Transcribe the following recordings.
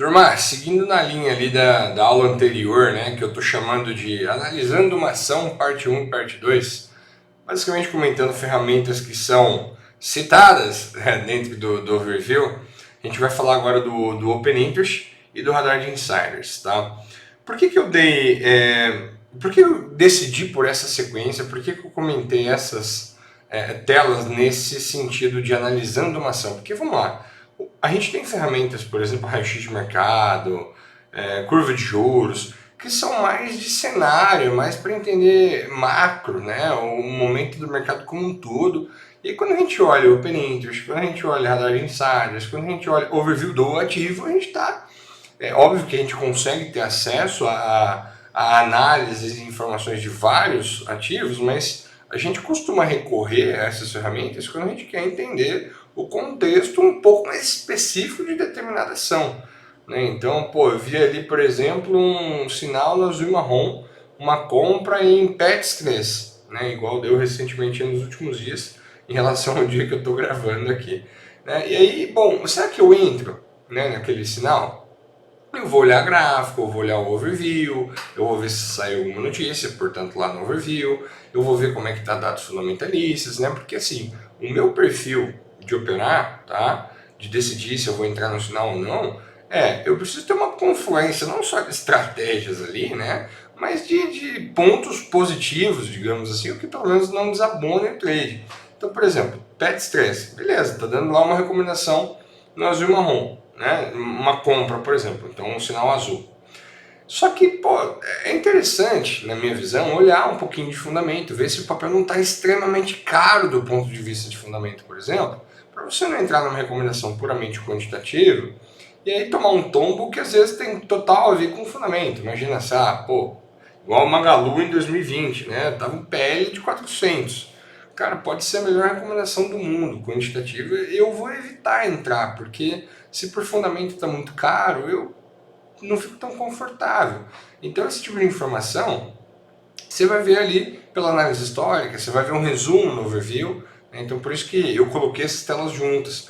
Turma, seguindo na linha ali da aula anterior, né, que eu estou chamando de Analisando uma Ação, parte 1 e parte 2, basicamente comentando ferramentas que são citadas dentro do overview, a gente vai falar agora do Open Interest e do Radar de Insiders, tá? Por que eu por que eu decidi por essa sequência, por que eu comentei essas telas nesse sentido de analisando uma ação? Porque, vamos lá, a gente tem ferramentas, por exemplo, raio-x de mercado, curva de juros, que são mais de cenário, mais para entender macro, né, o momento do mercado como um todo. E quando a gente olha o Open Interest, quando a gente olha Radar de Insiders, quando a gente olha overview do ativo, a gente está... É óbvio que a gente consegue ter acesso a análises e informações de vários ativos, mas a gente costuma recorrer a essas ferramentas quando a gente quer entender o contexto um pouco mais específico de determinada ação, né? Então, eu vi ali, por exemplo, um sinal no azul e marrom, uma compra em PETS 3, né? Igual deu recentemente nos últimos dias, em relação ao dia que eu estou gravando aqui, né? E aí, bom, será que eu entro, né, naquele sinal? Eu vou olhar gráfico, eu vou olhar o overview, eu vou ver se saiu alguma notícia, portanto lá no overview, eu vou ver como é que está dados fundamentalistas, né? Porque assim, o meu perfil de operar, tá? De decidir se eu vou entrar no sinal ou não, eu preciso ter uma confluência não só de estratégias ali, né? Mas de pontos positivos, digamos assim, o que pelo menos não desabone o trade. Então, por exemplo, PETS 3, beleza, tá dando lá uma recomendação no azul e marrom, né? Uma compra, por exemplo, então um sinal azul. Só que, é interessante, na minha visão, olhar um pouquinho de fundamento, ver se o papel não está extremamente caro do ponto de vista de fundamento, por exemplo, para você não entrar numa recomendação puramente quantitativa e aí tomar um tombo que às vezes tem total a ver com o fundamento. Imagina se, igual o Magalu em 2020, né? Tava um PL de 400. Cara, pode ser a melhor recomendação do mundo, quantitativa, eu vou evitar entrar, porque se por fundamento está muito caro, eu não fico tão confortável. Então esse tipo de informação, você vai ver ali pela análise histórica, você vai ver um resumo no overview, né? Então por isso que eu coloquei essas telas juntas.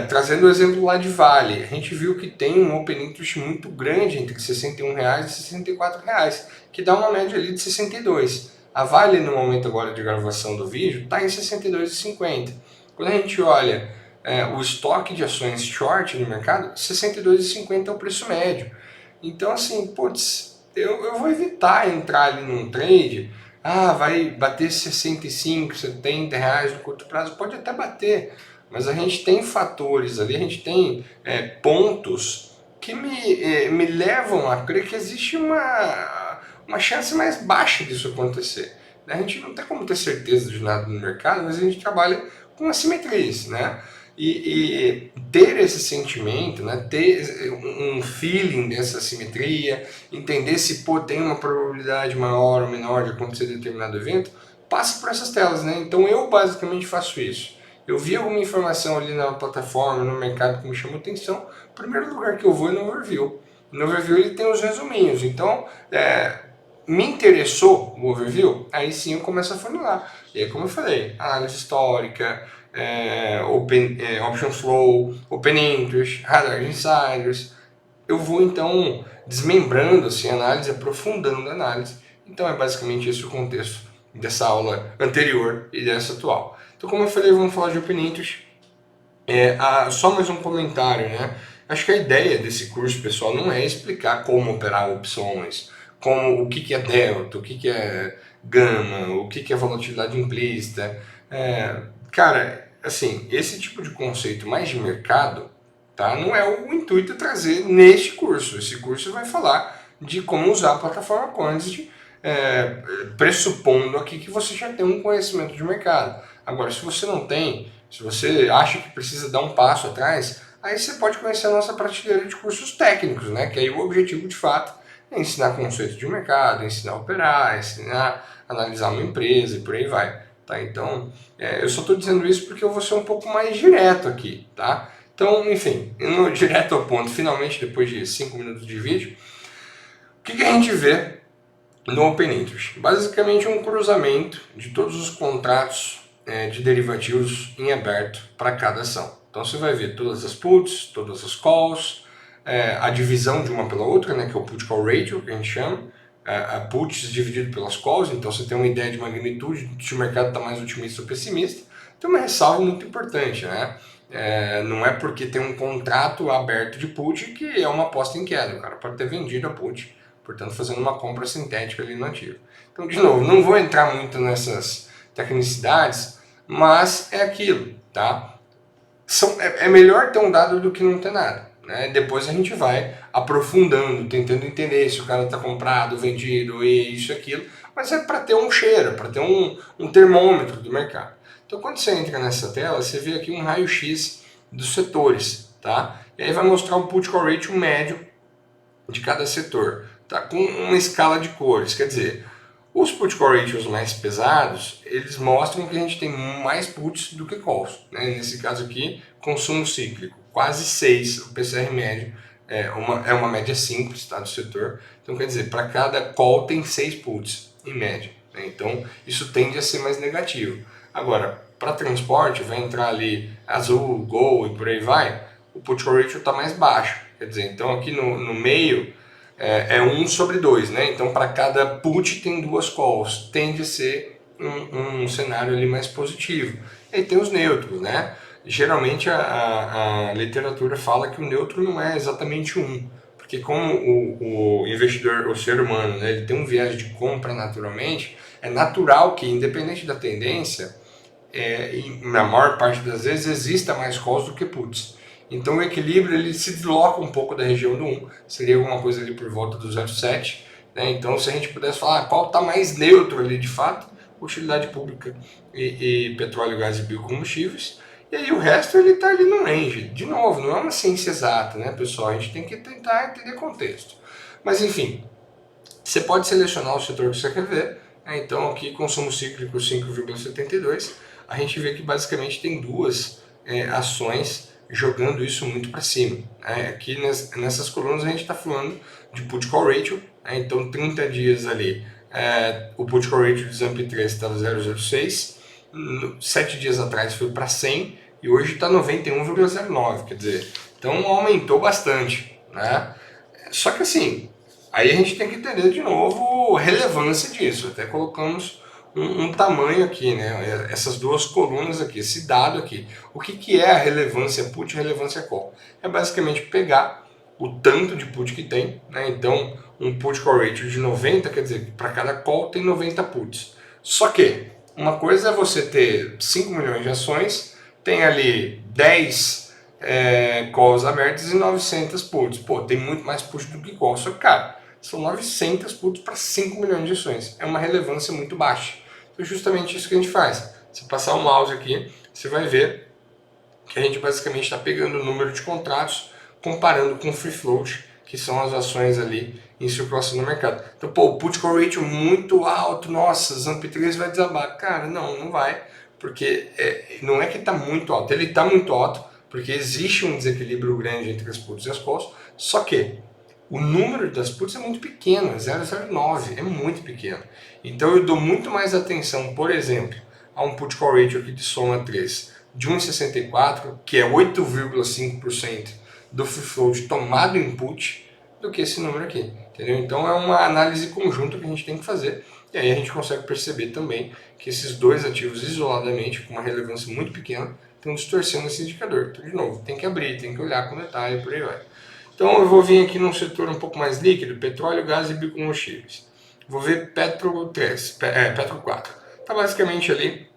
Trazendo o exemplo lá de Vale, a gente viu que tem um Open Interest muito grande entre R$61 e R$64, que dá uma média ali de 62. A Vale, no momento agora de gravação do vídeo, está em 62,50. Quando a gente olha o estoque de ações short no mercado, 62,50 é o preço médio. Então assim, eu vou evitar entrar ali num trade, vai bater 65, R$70 no curto prazo, pode até bater, mas a gente tem fatores ali, a gente tem pontos que me levam a crer que existe uma chance mais baixa disso acontecer. A gente não tem como ter certeza de nada no mercado, mas a gente trabalha com assimetrias, né? E ter esse sentimento, né, ter um feeling dessa simetria, entender se tem uma probabilidade maior ou menor de acontecer determinado evento, passa por essas telas, né? Então eu basicamente faço isso. Eu vi alguma informação ali na plataforma, no mercado que me chamou atenção, o primeiro lugar que eu vou é no overview. No overview ele tem os resuminhos, então me interessou o overview, aí sim eu começo a formular. E aí, como eu falei, análise histórica, option flow, open interest, radar de insiders. Eu vou então desmembrando assim, a análise, aprofundando a análise. Então é basicamente esse o contexto dessa aula anterior e dessa atual. Então, como eu falei, vamos falar de open interest. Só mais um comentário, né? Acho que a ideia desse curso, pessoal, não é explicar como operar opções, o que é delta, o que é gama, o que é volatilidade implícita. Cara, assim, esse tipo de conceito mais de mercado, tá? Não é o intuito trazer neste curso. Esse curso vai falar de como usar a plataforma Quantity, pressupondo aqui que você já tem um conhecimento de mercado. Agora, se você não tem, se você acha que precisa dar um passo atrás, aí você pode conhecer a nossa prateleira de cursos técnicos, né? Que aí o objetivo, de fato, é ensinar conceitos de mercado, ensinar a operar, ensinar a analisar uma empresa e por aí vai. Tá? Então, eu só estou dizendo isso porque eu vou ser um pouco mais direto aqui, tá? Então, enfim, indo direto ao ponto, finalmente, depois de 5 minutos de vídeo, o que a gente vê no Open Interest? Basicamente um cruzamento de todos os contratos de derivativos em aberto para cada ação. Então você vai ver todas as puts, todas as calls, a divisão de uma pela outra, né, que é o put call ratio, que a gente chama, a puts dividido pelas calls, então você tem uma ideia de magnitude, se o mercado está mais otimista ou pessimista. Tem uma ressalva muito importante, né? Não é porque tem um contrato aberto de put que é uma aposta em queda, o cara pode ter vendido a put, portanto fazendo uma compra sintética ali no ativo. Então, de novo, não vou entrar muito nessas tecnicidades, mas é aquilo, tá? É melhor ter um dado do que não ter nada. Né? Depois a gente vai aprofundando, tentando entender se o cara está comprado, vendido, e isso e aquilo, mas é para ter um cheiro, para ter um termômetro do mercado. Então quando você entra nessa tela, você vê aqui um raio-x dos setores, tá? E aí vai mostrar um put call ratio médio de cada setor, tá? Com uma escala de cores, quer dizer, os put call ratios mais pesados, eles mostram que a gente tem mais puts do que calls. Né? Nesse caso aqui, consumo cíclico, quase 6, o PCR médio é uma média simples, tá, do setor. Então quer dizer, para cada call tem 6 puts, em média. Né? Então isso tende a ser mais negativo. Agora, para transporte, vai entrar ali Azul, Gol e por aí vai, o put call ratio está mais baixo. Quer dizer, então aqui no meio é 1/2, né? Então para cada put tem 2 calls, tende a ser um cenário ali mais positivo. E aí tem os neutros, né? Geralmente a literatura fala que o neutro não é exatamente 1, porque como o investidor, o ser humano, né, ele tem um viés de compra naturalmente, é natural que, independente da tendência, na maior parte das vezes exista mais calls do que puts. Então o equilíbrio ele se desloca um pouco da região do 1, seria alguma coisa ali por volta do 0,7. Né? Então se a gente pudesse falar qual está mais neutro ali de fato, utilidade pública e petróleo, gás e biocombustíveis. E aí o resto ele está ali no range. De novo, não é uma ciência exata, né, pessoal? A gente tem que tentar entender contexto. Mas enfim, você pode selecionar o setor que você quer ver. Né? Então aqui consumo cíclico 5,72. A gente vê que basicamente tem duas ações jogando isso muito para cima. Né? Aqui nessas colunas a gente está falando de put call ratio. Né? Então 30 dias ali, o put call ratio de ZAMP3 estava 0,06. 7 dias atrás foi para 100 e hoje está 91,09. Quer dizer, então aumentou bastante. Né? Só que assim, aí a gente tem que entender de novo a relevância disso. Até colocamos um tamanho aqui, né? Essas duas colunas aqui, esse dado aqui. O que é a relevância put e a relevância call? É basicamente pegar o tanto de put que tem, né? Então, um put call ratio de 90, quer dizer que para cada call tem 90 puts. Só que uma coisa é você ter 5 milhões de ações, tem ali 10 calls abertas e 900 puts. Pô, tem muito mais puts do que calls. Só que, cara, são 900 puts para 5 milhões de ações. É uma relevância muito baixa. Então, é justamente isso que a gente faz. Se passar o mouse aqui, você vai ver que a gente basicamente está pegando o número de contratos, comparando com o free float, que são as ações ali em circulação no mercado. Então, pô, o put call ratio muito alto, nossa, ZAMP3 vai desabar. Cara, não vai, porque não é que está muito alto, ele está muito alto, porque existe um desequilíbrio grande entre as puts e as calls, só que o número das puts é muito pequeno, é 0,09, é muito pequeno. Então eu dou muito mais atenção, por exemplo, a um put call ratio aqui de soma 3 de 1,64, que é 8,5% do free float tomado em put, do que esse número aqui. Entendeu? Então é uma análise conjunta que a gente tem que fazer, e aí a gente consegue perceber também que esses dois ativos isoladamente, com uma relevância muito pequena, estão distorcendo esse indicador. Então, de novo, tem que abrir, tem que olhar com detalhe, por aí vai. Então eu vou vir aqui num setor um pouco mais líquido, petróleo, gás e biocombustíveis. Vou ver Petro 4. Está basicamente ali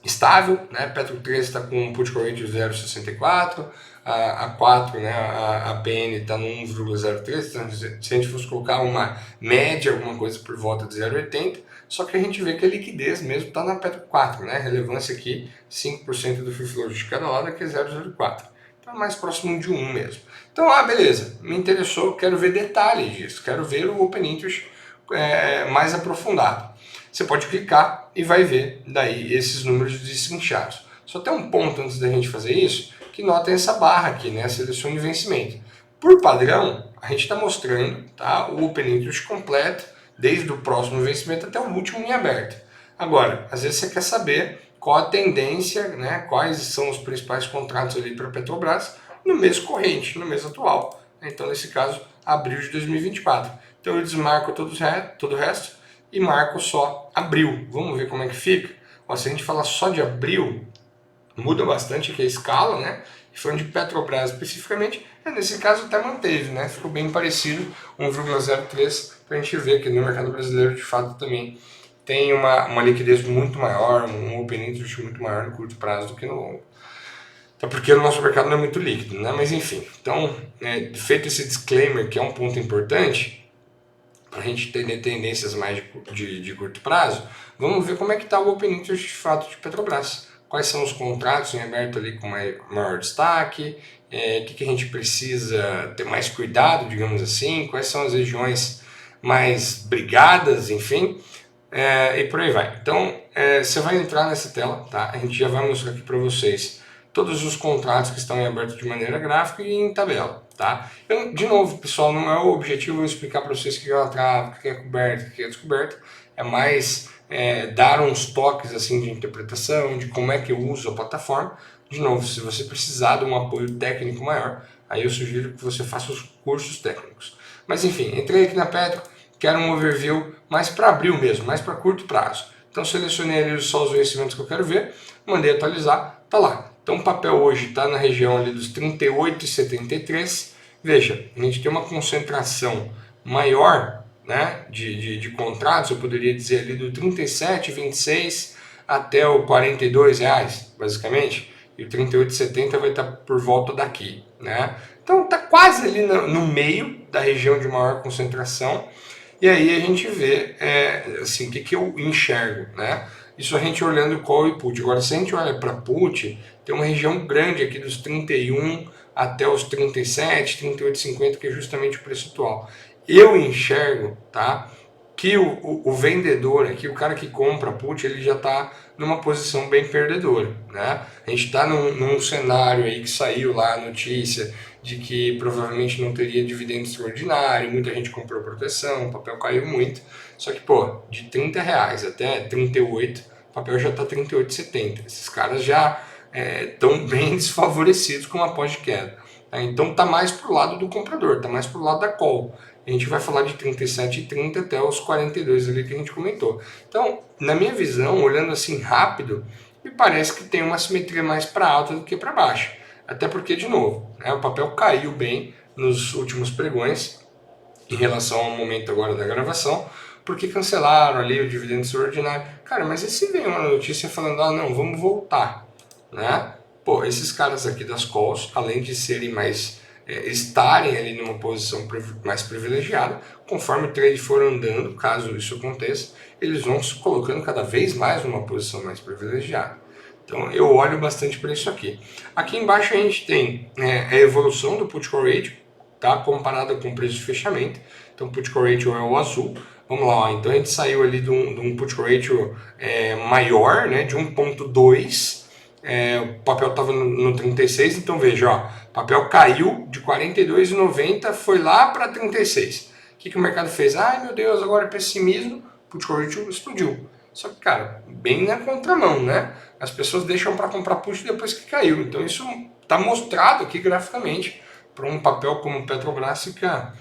estável, né? Petro 3 está com um put call ratio 0,64, a 4, né, a PN está no 1,03, então se a gente fosse colocar uma média, alguma coisa por volta de 0,80, só que a gente vê que a liquidez mesmo está na Petro 4, né? Relevância aqui, 5% do free float de cada lado, aqui é 0,04. Então é mais próximo de 1 mesmo. Então, beleza, me interessou, quero ver detalhes disso, quero ver o Open Interest mais aprofundado. Você pode clicar e vai ver daí esses números destrinchados. Só tem um ponto antes da gente fazer isso, que notem essa barra aqui, né, a seleção de vencimento. Por padrão, a gente está mostrando, tá, o Open Interest completo, desde o próximo vencimento até o último em aberto. Agora, às vezes você quer saber qual a tendência, né, quais são os principais contratos ali para a Petrobras no mês corrente, no mês atual. Então, nesse caso, abril de 2024. Então, eu desmarco todo o resto e marco só abril. Vamos ver como é que fica? Ó, se a gente falar só de abril, muda bastante aqui a escala, né? E falando de Petrobras especificamente, nesse caso até manteve, né? Ficou bem parecido, 1,03, para a gente ver que no mercado brasileiro, de fato, também tem uma liquidez muito maior, um open interest muito maior no curto prazo do que no longo. Até porque o nosso mercado não é muito líquido, né? Mas enfim, então, feito esse disclaimer, que é um ponto importante, para a gente entender tendências mais de curto prazo, vamos ver como é que está o open interest de fato de Petrobras. Quais são os contratos em aberto ali com maior destaque, o que a gente precisa ter mais cuidado, digamos assim, quais são as regiões mais brigadas, enfim, e por aí vai. Então, você vai entrar nessa tela, tá? A gente já vai mostrar aqui para vocês todos os contratos que estão em aberto de maneira gráfica e em tabela, tá? De novo, pessoal, não é o objetivo eu explicar para vocês o que é uma trava, o que é coberto, o que é descoberto, é mais dar uns toques assim de interpretação, de como é que eu uso a plataforma. De novo, se você precisar de um apoio técnico maior, aí eu sugiro que você faça os cursos técnicos. Mas enfim, entrei aqui na Petro, quero um overview mais para abril mesmo, mais para curto prazo. Então selecionei ali só os vencimentos que eu quero ver, mandei atualizar, tá lá. Então o papel hoje está na região ali dos 38,73. Veja, a gente tem uma concentração maior, né, de contratos, eu poderia dizer ali do 37,26 até o R$ 42, basicamente. E o 38,70 vai estar por volta daqui, né? Então está quase ali no meio da região de maior concentração. E aí a gente vê, assim, o que eu enxergo, né? Isso a gente olhando call e put. Agora, se a gente olha para put, tem uma região grande aqui dos 31 até os 37, 38,50, que é justamente o preço atual. Eu enxergo, tá, que o vendedor aqui, o cara que compra put, ele já está numa posição bem perdedora, né? A gente está num cenário aí que saiu lá a notícia de que provavelmente não teria dividendo extraordinário, muita gente comprou proteção, o papel caiu muito, só que, pô, de R$ 30 até 38, o papel já está 38,70. Esses caras já estão bem desfavorecidos com uma pós-queda. Tá? Então tá mais pro lado do comprador, tá mais pro lado da call. A gente vai falar de 37,30 até os 42 ali que a gente comentou. Então, na minha visão, olhando assim rápido, me parece que tem uma simetria mais para alta do que para baixo. Até porque, de novo, né, o papel caiu bem nos últimos pregões em relação ao momento agora da gravação, porque cancelaram ali o dividendo extraordinário. Cara, mas e se vem uma notícia falando, não, vamos voltar, né? Pô, esses caras aqui das calls, além de serem mais estarem ali numa posição mais privilegiada, conforme o trade for andando, caso isso aconteça, eles vão se colocando cada vez mais numa posição mais privilegiada. Então eu olho bastante para isso aqui. Aqui embaixo a gente tem a evolução do put call ratio, tá, comparada com o preço de fechamento. Então o put call ratio é o azul. Vamos lá, ó. Então a gente saiu ali de um put call ratio maior, né, de 1,2. O papel estava no 36, então veja, ó, o papel caiu de 42,90, foi lá para 36. O que o mercado fez? Ai meu Deus, agora é pessimismo, o put call ratio explodiu. Só que, cara, bem na contramão, né? As pessoas deixam para comprar put depois que caiu. Então isso está mostrado aqui graficamente para um papel como o Petrobras fica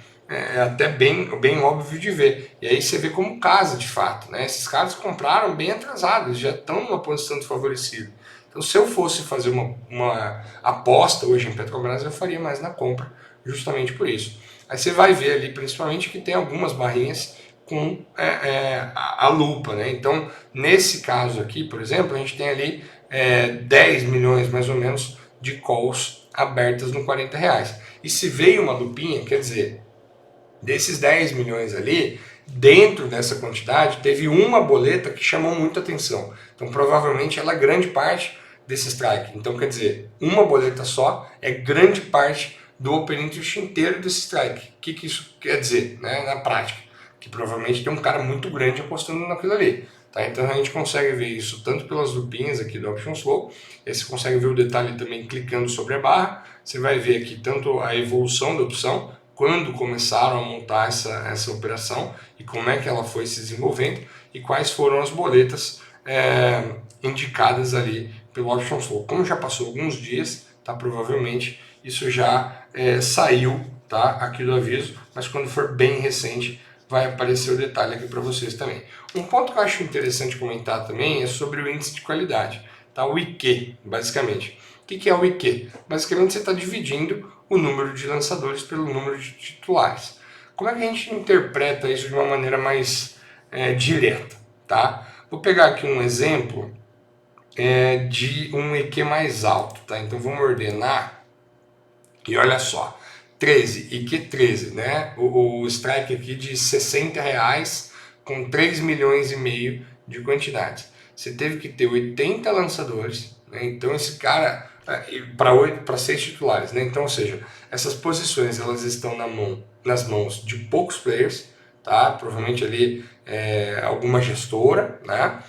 até bem óbvio de ver. E aí você vê como casa de fato, né? Esses caras compraram bem atrasados, já estão numa posição desfavorecida. Então, se eu fosse fazer uma aposta hoje em Petrobras, eu faria mais na compra, justamente por isso. Aí você vai ver ali, principalmente, que tem algumas barrinhas com a lupa, né? Então, nesse caso aqui, por exemplo, a gente tem ali 10 milhões, mais ou menos, de calls abertas no R$ 40. E se veio uma lupinha, quer dizer, desses 10 milhões ali, dentro dessa quantidade, teve uma boleta que chamou muita atenção. Então, provavelmente, ela é grande parte desse strike. Então, quer dizer, uma boleta só é grande parte do open interest inteiro desse strike. O que isso quer dizer, né, na prática? Que provavelmente tem um cara muito grande apostando naquilo ali. Tá? Então, a gente consegue ver isso tanto pelas lupinhas aqui do Option Flow, aí você consegue ver o detalhe também clicando sobre a barra, você vai ver aqui tanto a evolução da opção, quando começaram a montar essa operação e como é que ela foi se desenvolvendo e quais foram as boletas indicadas ali pelo Option Flow. Como já passou alguns dias, tá, provavelmente isso já saiu tá? Aqui do aviso, mas quando for bem recente vai aparecer o detalhe aqui para vocês também. Um ponto que eu acho interessante comentar também é sobre o índice de qualidade, tá? O IQ, basicamente. O que é o IQ? Basicamente você está dividindo o número de lançadores pelo número de titulares. Como é que a gente interpreta isso de uma maneira mais direta, tá? Vou pegar aqui um exemplo de um IQ mais alto, tá? Então vamos ordenar e olha só, 13, IQ 13, né? O strike aqui de R$ 60 com 3 milhões e meio de quantidades. Você teve que ter 80 lançadores, né? Então esse cara para 6 titulares, né? Então, ou seja, essas posições elas estão nas mãos de poucos players, tá? Provavelmente ali alguma gestora, né?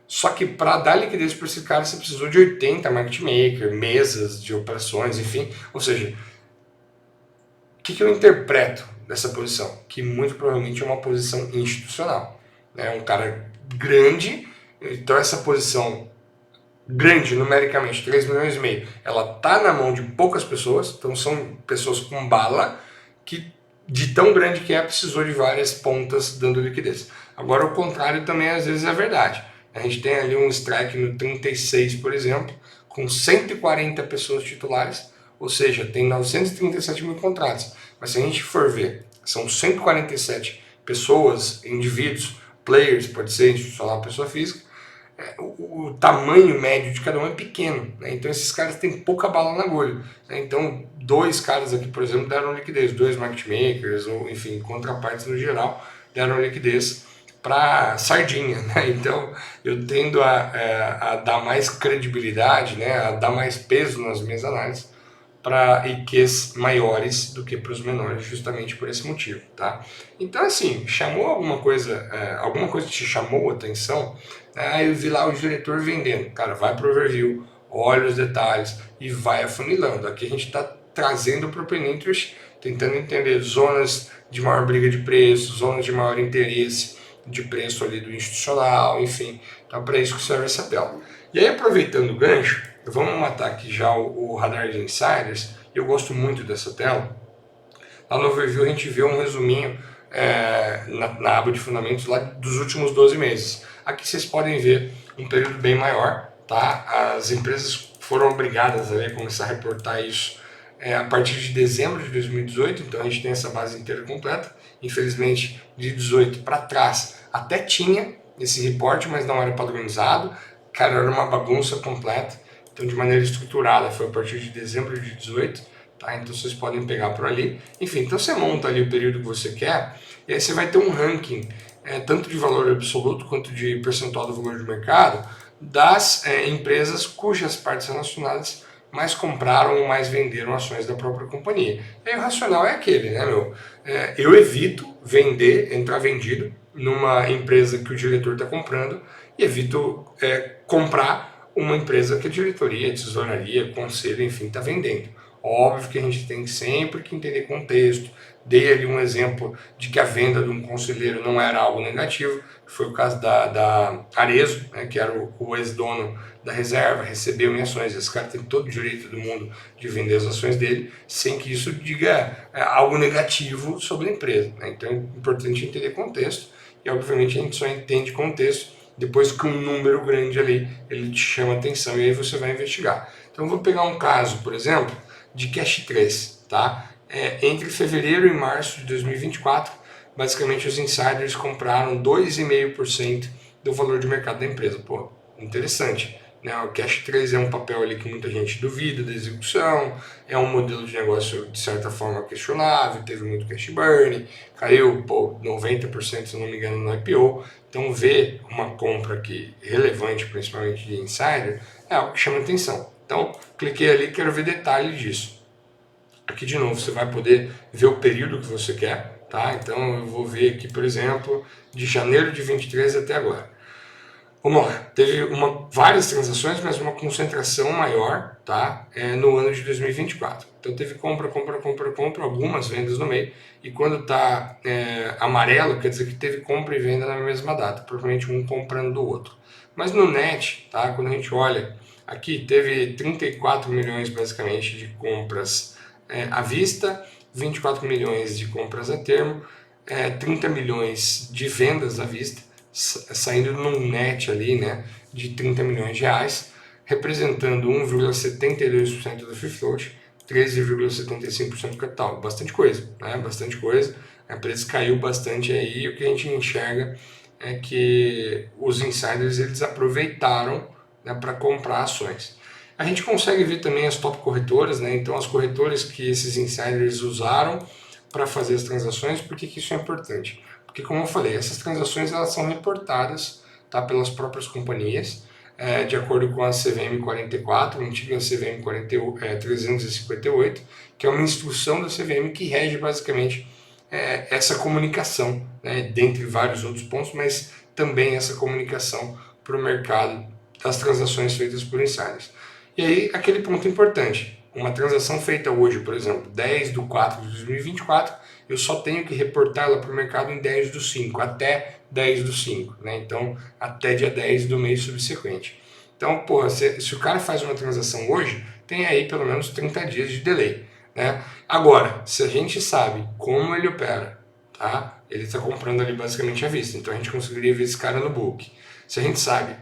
Só que para dar liquidez para esse cara você precisou de 80 market maker, mesas de operações, enfim, ou seja, o que eu interpreto dessa posição? Que muito provavelmente é uma posição institucional. Né? Um cara grande, então essa posição grande, numericamente, 3 milhões e meio, ela está na mão de poucas pessoas, então são pessoas com bala, que de tão grande que precisou de várias pontas dando liquidez. Agora o contrário também às vezes é verdade. A gente tem ali um strike no 36, por exemplo, com 140 pessoas titulares, ou seja, tem 937 mil contratos. Mas se a gente for ver, são 147 pessoas, indivíduos, players, pode ser institucional, pessoa física, o tamanho médio de cada um é pequeno, né? Então esses caras têm pouca bala na agulha, né? Então 2 caras aqui, por exemplo, deram liquidez, 2 market makers, ou enfim, contrapartes no geral, deram liquidez para sardinha, né? Então eu tendo a dar mais credibilidade, né? A dar mais peso nas minhas análises para IQs maiores do que para os menores, justamente por esse motivo, tá? Então, assim, chamou alguma coisa que te chamou a atenção, eu vi lá o diretor vendendo, cara, vai pro overview, olha os detalhes e vai afunilando. Aqui a gente está trazendo para o Open Interest, tentando entender zonas de maior briga de preço, zonas de maior interesse de preço ali do institucional, enfim, então para isso que serve essa tela. E aí, aproveitando o gancho, vamos matar aqui já o radar de insiders. Eu gosto muito dessa tela. Lá no overview a gente vê um resuminho na aba de fundamentos lá dos últimos 12 meses. Aqui vocês podem ver um período bem maior, tá? As empresas foram obrigadas a começar a reportar isso a partir de dezembro de 2018, então a gente tem essa base inteira completa. Infelizmente, de 18 para trás até tinha esse reporte, mas não era padronizado. Cara, era uma bagunça completa. Então, de maneira estruturada, foi a partir de dezembro de 18, tá? Então, vocês podem pegar por ali. Enfim, então você monta ali o período que você quer, e aí você vai ter um ranking, tanto de valor absoluto quanto de percentual do valor de mercado, das empresas cujas partes relacionadas mais compraram ou mais venderam ações da própria companhia. E aí o racional é aquele, né, meu? Eu evito entrar vendido numa empresa que o diretor está comprando e evito comprar uma empresa que a diretoria, a tesouraria, conselho, enfim, está vendendo. Óbvio que a gente tem sempre que entender contexto. Dei ali um exemplo de que a venda de um conselheiro não era algo negativo, que foi o caso da Arezzo, né, que era o ex-dono da reserva, recebeu em ações. Esse cara tem todo o direito do mundo de vender as ações dele, sem que isso diga algo negativo sobre a empresa, né? Então é importante entender contexto, e obviamente a gente só entende contexto depois que um número grande ali ele te chama atenção e aí você vai investigar. Então eu vou pegar um caso, por exemplo, de Cash 3, tá? Entre fevereiro e março de 2024, basicamente os insiders compraram 2,5% do valor de mercado da empresa. Pô, interessante. Né? O Cash 3 é um papel ali que muita gente duvida da execução, é um modelo de negócio de certa forma questionável, teve muito cash burn, caiu 90% se não me engano no IPO. Então ver uma compra aqui relevante, principalmente de insider, é algo que chama atenção. Então cliquei ali, quero ver detalhe disso. Aqui de novo você vai poder ver o período que você quer, tá? Então eu vou ver aqui, por exemplo, de janeiro de 23 até agora. Vamos lá, teve várias transações, mas uma concentração maior, tá? No ano de 2024. Então teve compra, algumas vendas no meio, e quando está amarelo, quer dizer que teve compra e venda na mesma data, provavelmente um comprando do outro. Mas no net, tá? Quando a gente olha, aqui teve 34 milhões basicamente de compras à vista, 24 milhões de compras a termo, 30 milhões de vendas à vista, saindo num net ali, né, de 30 milhões de reais, representando 1,72% do free float, 13,75% do capital. Bastante coisa, né? Bastante coisa. A empresa caiu bastante aí e o que a gente enxerga é que os insiders eles aproveitaram, né, para comprar ações. A gente consegue ver também as top corretoras, né? Então as corretoras que esses insiders usaram para fazer as transações. Por que isso é importante? Porque, como eu falei, essas transações elas são reportadas, tá, pelas próprias companhias, de acordo com a CVM 44, a antiga CVM 358, que é uma instrução da CVM que rege basicamente essa comunicação, né, dentre vários outros pontos, mas também essa comunicação para o mercado das transações feitas por insiders. E aí, aquele ponto importante, uma transação feita hoje, por exemplo, 10 de 4 de 2024, eu só tenho que reportá-la para o mercado em 10 do 5, até 10 do 5, né? Então, até dia 10 do mês subsequente. Então, porra, se o cara faz uma transação hoje, tem aí pelo menos 30 dias de delay, né? Agora, se a gente sabe como ele opera, tá? Ele está comprando ali basicamente à vista, então a gente conseguiria ver esse cara no book. Se a gente sabe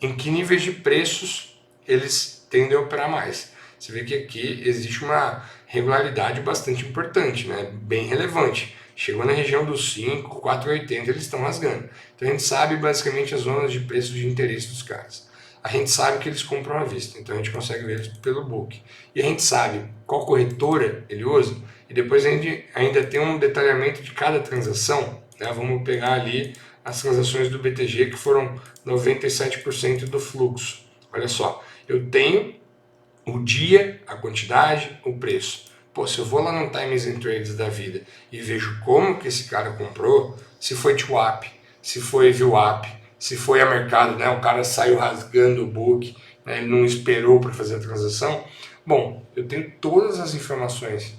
em que níveis de preços eles tendem a operar mais. Você vê que aqui existe uma regularidade bastante importante, né? Bem relevante. Chegou na região dos 5, 4,80 eles estão rasgando. Então a gente sabe basicamente as zonas de preço de interesse dos caras. A gente sabe que eles compram à vista, então a gente consegue ver eles pelo book. E a gente sabe qual corretora ele usa, e depois a gente ainda tem um detalhamento de cada transação, né? Vamos pegar ali as transações do BTG, que foram 97% do fluxo. Olha só, eu tenho o dia, a quantidade, o preço. Pô, se eu vou lá no Times and Trades da vida e vejo como que esse cara comprou, se foi TWAP, se foi VWAP, se foi a mercado, né, o cara saiu rasgando o book, né, ele não esperou para fazer a transação. Bom, eu tenho todas as informações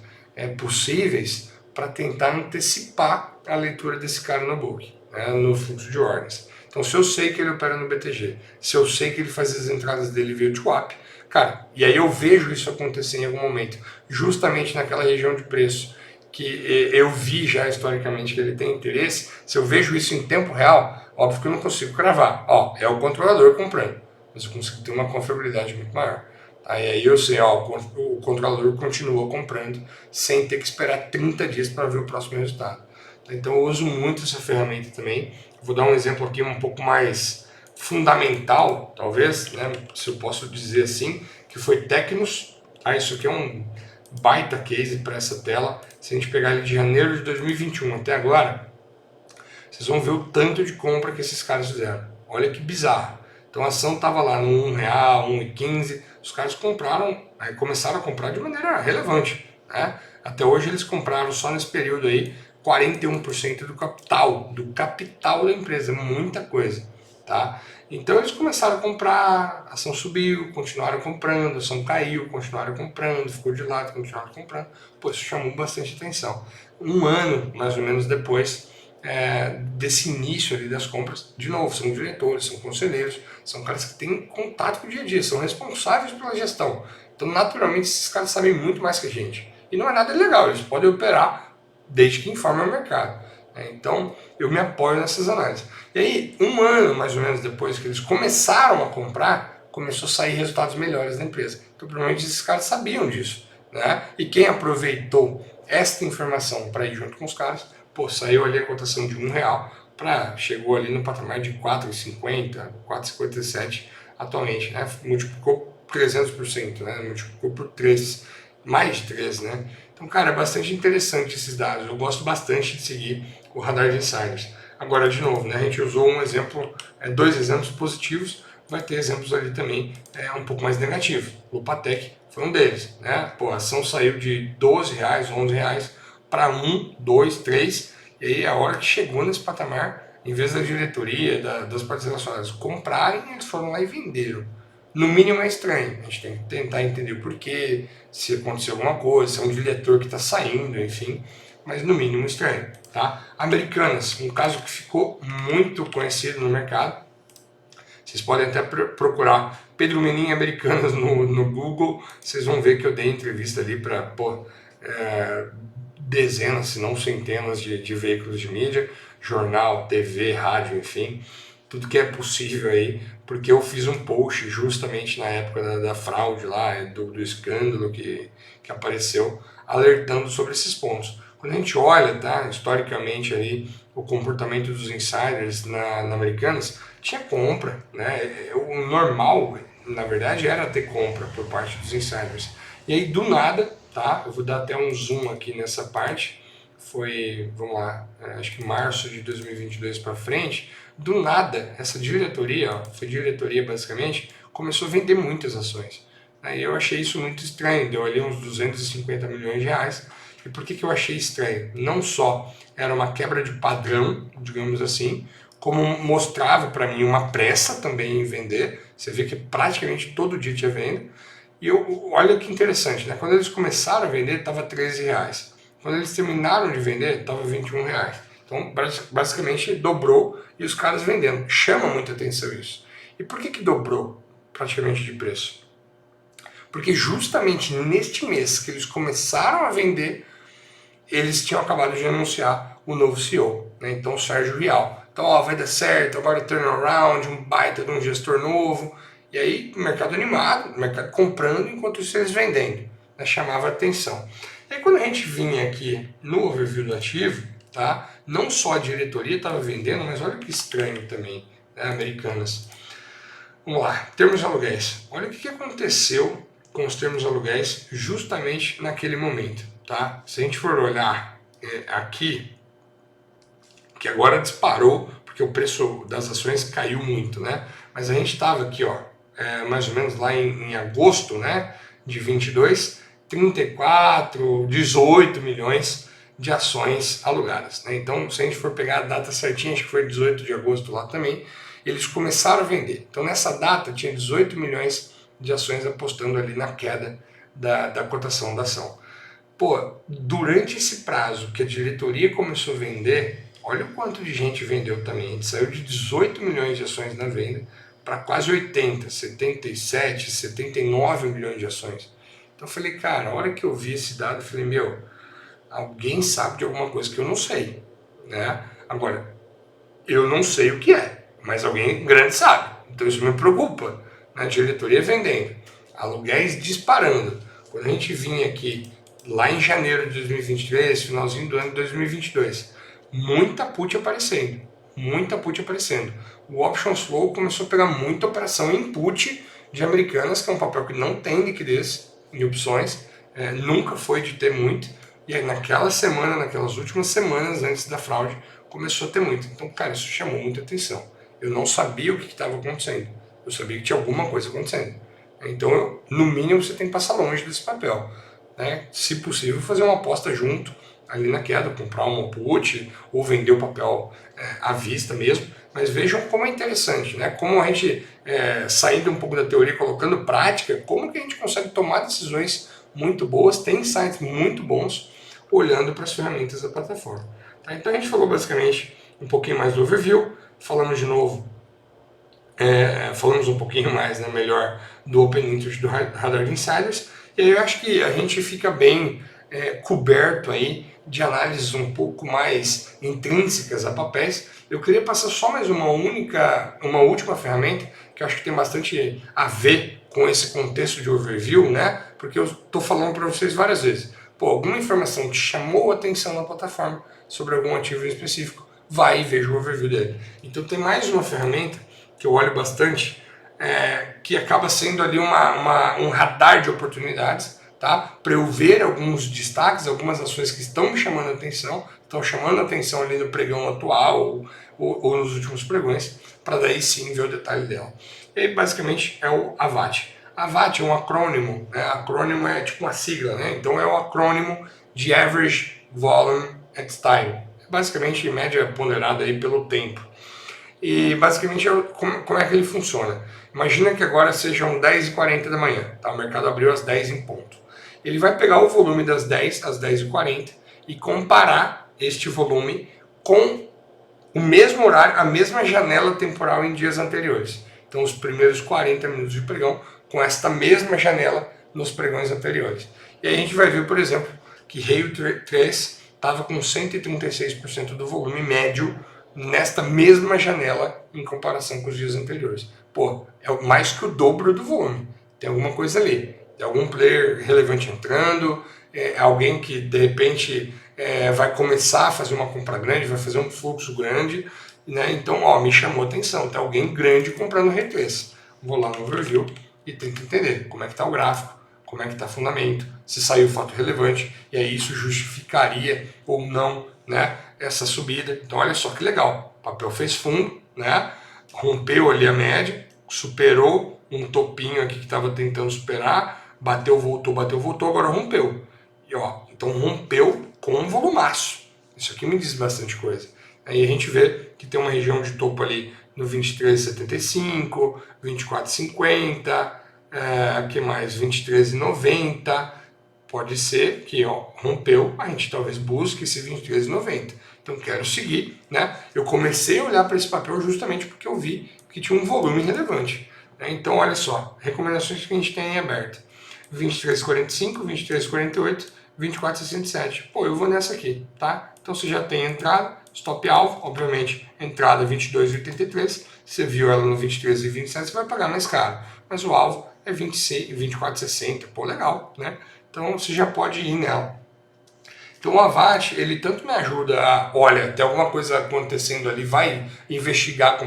possíveis para tentar antecipar a leitura desse cara no book, né, no fluxo de ordens. Então, se eu sei que ele opera no BTG, se eu sei que ele faz as entradas dele via TWAP, cara, e aí eu vejo isso acontecer em algum momento, justamente naquela região de preço que eu vi já historicamente que ele tem interesse, se eu vejo isso em tempo real, óbvio que eu não consigo cravar. Ó, é o controlador comprando, mas eu consigo ter uma confiabilidade muito maior. Aí eu sei, ó, o controlador continua comprando sem ter que esperar 30 dias para ver o próximo resultado. Então eu uso muito essa ferramenta também. Vou dar um exemplo aqui um pouco mais fundamental, talvez, né, se eu posso dizer assim, que foi Tecnos. Isso aqui é um baita case para essa tela. Se a gente pegar ele de janeiro de 2021 até agora, vocês vão ver o tanto de compra que esses caras fizeram. Olha que bizarro. Então a ação estava lá no R$1, 1,15. Os caras compraram, começaram a comprar de maneira relevante, né? Até hoje eles compraram só nesse período aí 41% do capital da empresa, muita coisa, tá? Então eles começaram a comprar, a ação subiu, continuaram comprando, a ação caiu, continuaram comprando, ficou de lado, continuaram comprando. Pô, isso chamou bastante atenção. Um ano, mais ou menos depois desse início ali das compras, de novo, são diretores, são conselheiros, são caras que têm contato com o dia a dia, são responsáveis pela gestão. Então, naturalmente, esses caras sabem muito mais que a gente. E não é nada ilegal, eles podem operar desde que informem o mercado. Então, eu me apoio nessas análises. E aí, um ano mais ou menos depois que eles começaram a comprar, começou a sair resultados melhores da empresa. Então, provavelmente esses caras sabiam disso, né? E quem aproveitou esta informação para ir junto com os caras, pô, saiu ali a cotação de R$1, chegou ali no patamar de 4,50, 4,57 atualmente, né? Multiplicou 300%, né? Multiplicou por 3, mais de 3, né? Então, cara, é bastante interessante esses dados. Eu gosto bastante de seguir o radar de insiders. Agora, de novo, né, a gente usou um exemplo, dois exemplos positivos, vai ter exemplos ali também um pouco mais negativos. O Lupatec foi um deles, né? Pô, a ação saiu de R$12, R$11 para 1, 2, 3, e aí a hora que chegou nesse patamar, em vez da diretoria, das partes relacionadas comprarem, eles foram lá e venderam. No mínimo é estranho, a gente tem que tentar entender o porquê, se aconteceu alguma coisa, se é um diretor que está saindo, enfim, mas no mínimo estranho, tá? Americanas, um caso que ficou muito conhecido no mercado, vocês podem até procurar Pedro Menin Americanas no Google, vocês vão ver que eu dei entrevista ali para dezenas, se não centenas de veículos de mídia, jornal, TV, rádio, enfim, tudo que é possível aí, porque eu fiz um post justamente na época da fraude lá, do escândalo que apareceu, alertando sobre esses pontos. Quando a gente olha, tá, historicamente aí, o comportamento dos insiders na Americanas, tinha compra, né? O normal, na verdade, era ter compra por parte dos insiders. E aí, do nada, tá? Eu vou dar até um zoom aqui nessa parte. Foi, vamos lá, acho que março de 2022 para frente. Do nada, essa diretoria, ó, foi diretoria basicamente, começou a vender muitas ações. Aí eu achei isso muito estranho, deu ali uns 250 milhões de reais. E por que eu achei estranho? Não só era uma quebra de padrão, digamos assim, como mostrava para mim uma pressa também em vender. Você vê que praticamente todo dia tinha venda. E olha que interessante, né? Quando eles começaram a vender, estava 13 reais. Quando eles terminaram de vender, estava 21 reais. Então, basicamente, dobrou e os caras vendendo. Chama muita atenção isso. E por que dobrou praticamente de preço? Porque justamente neste mês que eles começaram a vender, eles tinham acabado de anunciar o novo CEO, né? Então o Sérgio Rial. Então, ó, vai dar certo, agora turnaround, um baita de um gestor novo. E aí, o mercado animado, o mercado comprando, enquanto isso eles vendendo, né? Chamava atenção. E aí, quando a gente vinha aqui no overview do ativo, tá? Não só a diretoria estava vendendo, mas olha que estranho também, né? Americanas. Vamos lá, termos de aluguéis. Olha o que aconteceu com os termos de aluguéis justamente naquele momento, tá? Se a gente for olhar aqui, que agora disparou, porque o preço das ações caiu muito, né? Mas a gente estava aqui, ó, mais ou menos lá em agosto, né, de 22, 34, 18 milhões de ações alugadas, né? Então, se a gente for pegar a data certinha, acho que foi 18 de agosto lá também, eles começaram a vender. Então, nessa data, tinha 18 milhões de ações apostando ali na queda da cotação da ação. Pô, durante esse prazo que a diretoria começou a vender, olha o quanto de gente vendeu também. A gente saiu de 18 milhões de ações na venda para quase 80, 77, 79 milhões de ações. Então eu falei, cara, a hora que eu vi esse dado, eu falei, meu, alguém sabe de alguma coisa que eu não sei, né? Agora, eu não sei o que é, mas alguém grande sabe. Então isso me preocupa. A diretoria vendendo, aluguéis disparando. Quando a gente vinha aqui, lá em janeiro de 2023, finalzinho do ano de 2022, muita put aparecendo. Muita put aparecendo. O Options Flow começou a pegar muita operação em put de Americanas, que é um papel que não tem liquidez em opções, nunca foi de ter muito. E aí naquela semana, naquelas últimas semanas antes da fraude, começou a ter muito. Então, cara, isso chamou muita atenção. Eu não sabia o que estava acontecendo. Eu sabia que tinha alguma coisa acontecendo. Então, no mínimo, você tem que passar longe desse papel, né? Se possível, fazer uma aposta junto ali na queda, comprar uma put ou vender o papel à vista mesmo. Mas vejam como é interessante, né? Como a gente, saindo um pouco da teoria, colocando prática, como que a gente consegue tomar decisões muito boas, tem insights muito bons, olhando para as ferramentas da plataforma. Tá? Então a gente falou basicamente um pouquinho mais do overview, falamos de novo, falamos um pouquinho mais, né, melhor do Open Interest do Radar de Insiders, e aí eu acho que a gente fica bem coberto aí de análises um pouco mais intrínsecas a papéis. Eu queria passar só mais uma última ferramenta, que eu acho que tem bastante a ver com esse contexto de overview, né? Porque eu estou falando para vocês várias vezes. Pô, alguma informação te chamou a atenção na plataforma sobre algum ativo em específico, vai e veja o overview dele. Então tem mais uma ferramenta que eu olho bastante, que acaba sendo ali um radar de oportunidades, tá? Para eu ver alguns destaques, algumas ações que estão me chamando a atenção, estão chamando a atenção ali no pregão atual ou nos últimos pregões, para daí sim ver o detalhe dela. E aí basicamente é o AVAT. AVAT é um acrônimo, né? Acrônimo é tipo uma sigla, né? Então é o acrônimo de Average Volume at Time. Basicamente média ponderada aí pelo tempo. E basicamente como é que ele funciona? Imagina que agora sejam 10h40 da manhã, tá? O mercado abriu às 10 em ponto. Ele vai pegar o volume das 10 às 10h40 e comparar este volume com o mesmo horário, a mesma janela temporal em dias anteriores. Então os primeiros 40 minutos de pregão com esta mesma janela nos pregões anteriores. E aí a gente vai ver, por exemplo, que Rio 3 estava com 136% do volume médio nesta mesma janela em comparação com os dias anteriores. Pô, é mais que o dobro do volume. Tem alguma coisa ali. Tem algum player relevante entrando, alguém que de repente vai começar a fazer uma compra grande, vai fazer um fluxo grande, né? Então, ó, me chamou a atenção, tem alguém grande comprando retrace. Vou lá no overview e tento entender como é que está o gráfico, como é que está o fundamento, se saiu fato relevante, e aí isso justificaria ou não, né, essa subida. Então olha só que legal, o papel fez fundo, né, rompeu ali a média, superou um topinho aqui que estava tentando superar, bateu, voltou, agora rompeu. E ó, então rompeu com um volumaço. Isso aqui me diz bastante coisa. Aí a gente vê que tem uma região de topo ali no 23,75, 24,50, que mais? 23,90. Pode ser que ó, rompeu, a gente talvez busque esse 23,90. Então quero seguir, né? Eu comecei a olhar para esse papel justamente porque eu vi que tinha um volume relevante. Né? Então olha só, recomendações que a gente tem em aberto: 23,45, 23,48, 24,67. Pô, eu vou nessa aqui, tá? Então você já tem entrada, stop alvo, obviamente, entrada 22,83. Você viu ela no 23,27, você vai pagar mais caro. Mas o alvo é 24,60. Pô, legal, né? Então você já pode ir nela. Então o Avat, ele tanto me ajuda a, olha, tem alguma coisa acontecendo ali, vai investigar com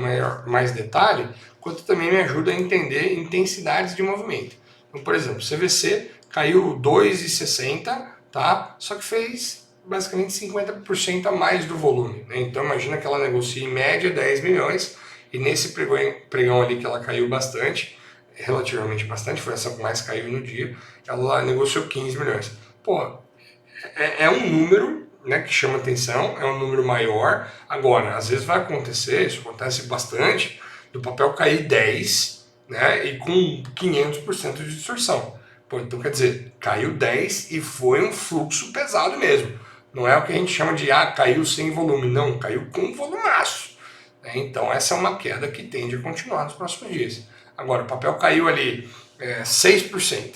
mais detalhe, quanto também me ajuda a entender intensidades de movimento. Então, por exemplo, CVC caiu 2,60, tá? Só que fez basicamente 50% a mais do volume. Né? Então imagina que ela negocia em média 10 milhões, e nesse pregão ali que ela caiu bastante, relativamente bastante, foi essa que mais caiu no dia, ela negociou 15 milhões. Pô, é um número, né, que chama atenção, é um número maior. Agora, às vezes vai acontecer, isso acontece bastante, do papel cair 10, né, e com 500% de distorção. Pô, então quer dizer, caiu 10 e foi um fluxo pesado mesmo. Não é o que a gente chama de, caiu sem volume. Não, caiu com volumaço. Então essa é uma queda que tende a continuar nos próximos dias. Agora, o papel caiu ali 6%.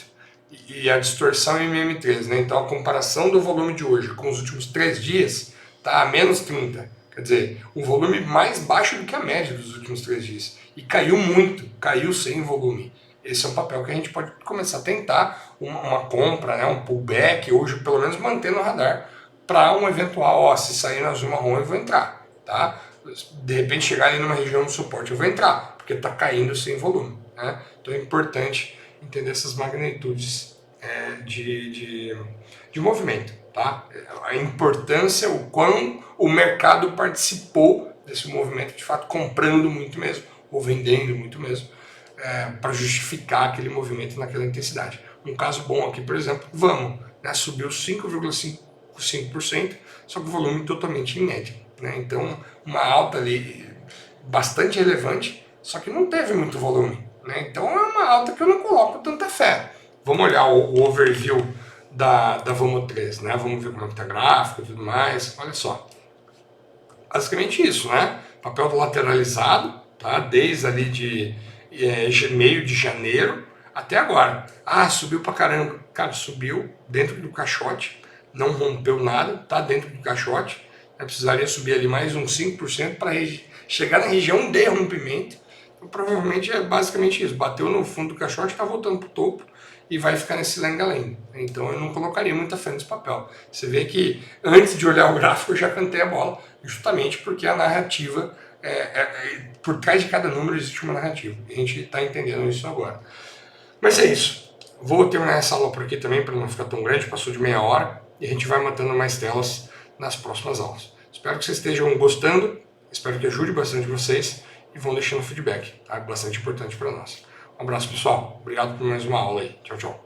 E a distorção em MM3, né? Então a comparação do volume de hoje com os últimos 3 dias está a menos 30. Quer dizer, um volume mais baixo do que a média dos últimos 3 dias. E caiu muito, caiu sem volume. Esse é um papel que a gente pode começar a tentar uma compra, né? Um pullback, hoje pelo menos manter no radar, para um eventual, se sair na zona marrom eu vou entrar, tá? De repente chegar ali numa região de suporte eu vou entrar, porque está caindo sem volume, né? Então é importante entender essas magnitudes de movimento, tá? A importância, o quão o mercado participou desse movimento, de fato comprando muito mesmo, ou vendendo muito mesmo, para justificar aquele movimento naquela intensidade. Um caso bom aqui, por exemplo, Vamos, né? Subiu 5,5%, só que o volume totalmente em média. Né? Então, uma alta ali bastante relevante, só que não teve muito volume. Né? Então é uma alta que eu não coloco tanta fé. Vamos olhar o overview da Vamos 3, né? Vamos ver como é que está gráfico e tudo mais. Olha só. Basicamente isso, né? Papel lateralizado, tá? Desde ali de meio de janeiro até agora. Subiu pra caramba. Cara, subiu dentro do caixote, não rompeu nada, tá dentro do caixote. Precisaria subir ali mais uns 5% para chegar na região de rompimento. Então, provavelmente é basicamente isso. Bateu no fundo do caixote, está voltando para o topo e vai ficar nesse lenga-lenga. Então eu não colocaria muita fé nesse papel. Você vê que antes de olhar o gráfico eu já cantei a bola, justamente porque a narrativa, por trás de cada número existe uma narrativa. A gente está entendendo isso agora. Mas é isso. Vou terminar essa aula por aqui também para não ficar tão grande, passou de meia hora e a gente vai matando mais telas nas próximas aulas. Espero que vocês estejam gostando, espero que ajude bastante vocês e vão deixando feedback, tá? Bastante importante para nós. Um abraço, pessoal. Obrigado por mais uma aula aí. Tchau, tchau.